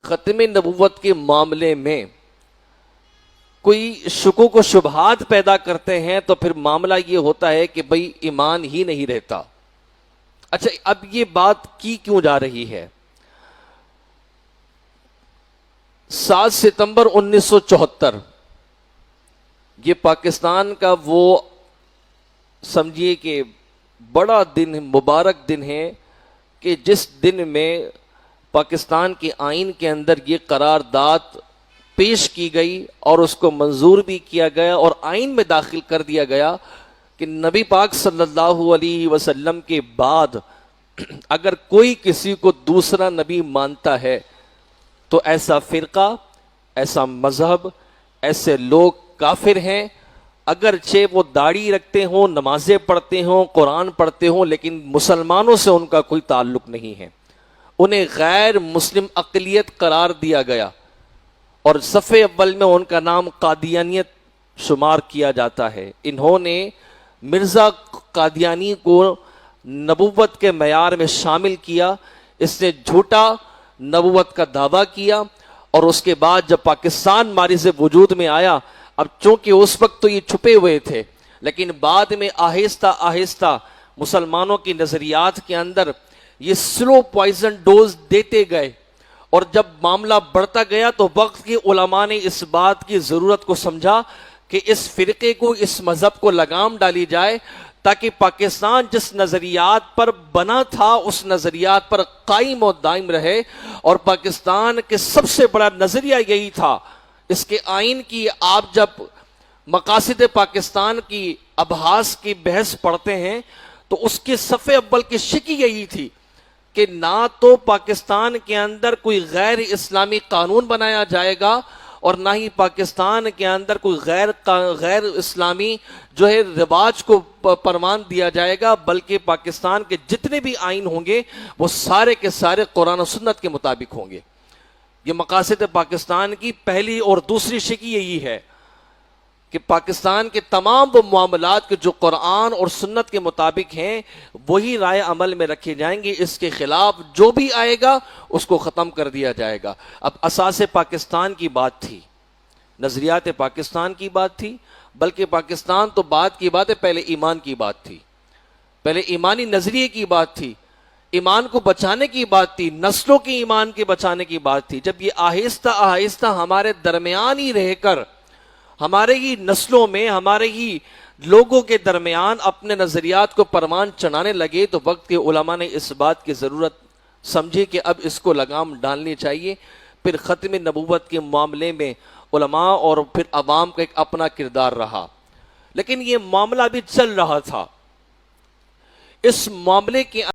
ختم نبوت کے معاملے میں کوئی شکوک و شبہات پیدا کرتے ہیں تو پھر معاملہ یہ ہوتا ہے کہ بھئی ایمان ہی نہیں رہتا۔ اچھا، اب یہ بات کی کیوں جا رہی ہے؟ 7 ستمبر 1974 یہ پاکستان کا وہ سمجھیے کہ بڑا دن، مبارک دن ہے کہ جس دن میں پاکستان کے آئین کے اندر یہ قرارداد پیش کی گئی اور اس کو منظور بھی کیا گیا اور آئین میں داخل کر دیا گیا کہ نبی پاک صلی اللہ علیہ وسلم کے بعد اگر کوئی کسی کو دوسرا نبی مانتا ہے تو ایسا فرقہ، ایسا مذہب، ایسے لوگ کافر ہیں، اگرچہ وہ داڑھی رکھتے ہوں، نمازیں پڑھتے ہوں، قرآن پڑھتے ہوں، لیکن مسلمانوں سے ان کا کوئی تعلق نہیں ہے، انہیں غیر مسلم اقلیت قرار دیا گیا اور صف اول میں ان کا نام قادیانیت شمار کیا جاتا ہے۔ انہوں نے مرزا قادیانی کو نبوت کے معیار میں شامل کیا، اس نے جھوٹا نبوت کا دعویٰ کیا، اور اس کے بعد جب پاکستان مارز وجود میں آیا، اب چونکہ اس وقت تو یہ چھپے ہوئے تھے، لیکن بعد میں آہستہ آہستہ مسلمانوں کی نظریات کے اندر یہ سلو پوائزن ڈوز دیتے گئے، اور جب معاملہ بڑھتا گیا تو وقت کے علماء نے اس بات کی ضرورت کو سمجھا کہ اس فرقے کو، اس مذہب کو لگام ڈالی جائے تاکہ پاکستان جس نظریات پر بنا تھا اس نظریات پر قائم و دائم رہے، اور پاکستان کے سب سے بڑا نظریہ یہی تھا۔ اس کے آئین کی آپ جب مقاصد پاکستان کی ابحاث کی بحث پڑھتے ہیں تو اس کے صفحے اول کی شکی یہی تھی کہ نہ تو پاکستان کے اندر کوئی غیر اسلامی قانون بنایا جائے گا اور نہ ہی پاکستان کے اندر کوئی غیر اسلامی جو ہے رواج کو پروان دیا جائے گا، بلکہ پاکستان کے جتنے بھی آئین ہوں گے وہ سارے کے سارے قرآن و سنت کے مطابق ہوں گے۔ یہ مقاصد پاکستان کی پہلی اور دوسری شکی یہی ہے کہ پاکستان کے تمام وہ معاملات کے جو قرآن اور سنت کے مطابق ہیں وہی رائے عمل میں رکھے جائیں گے، اس کے خلاف جو بھی آئے گا اس کو ختم کر دیا جائے گا۔ اب اساس پاکستان کی بات تھی، نظریات پاکستان کی بات تھی، بلکہ پاکستان تو بات کی بات ہے، پہلے ایمان کی بات تھی، پہلے ایمانی نظریے کی بات تھی، ایمان کو بچانے کی بات تھی، نسلوں کی ایمان کے بچانے کی بات تھی۔ جب یہ آہستہ آہستہ ہمارے درمیان ہی رہ کر ہمارے ہی نسلوں میں، ہمارے ہی لوگوں کے درمیان اپنے نظریات کو پروان چڑھانے لگے تو وقت کے علماء نے اس بات کی ضرورت سمجھی کہ اب اس کو لگام ڈالنی چاہیے۔ پھر ختم نبوت کے معاملے میں علماء اور پھر عوام کا ایک اپنا کردار رہا، لیکن یہ معاملہ بھی چل رہا تھا۔ اس معاملے کے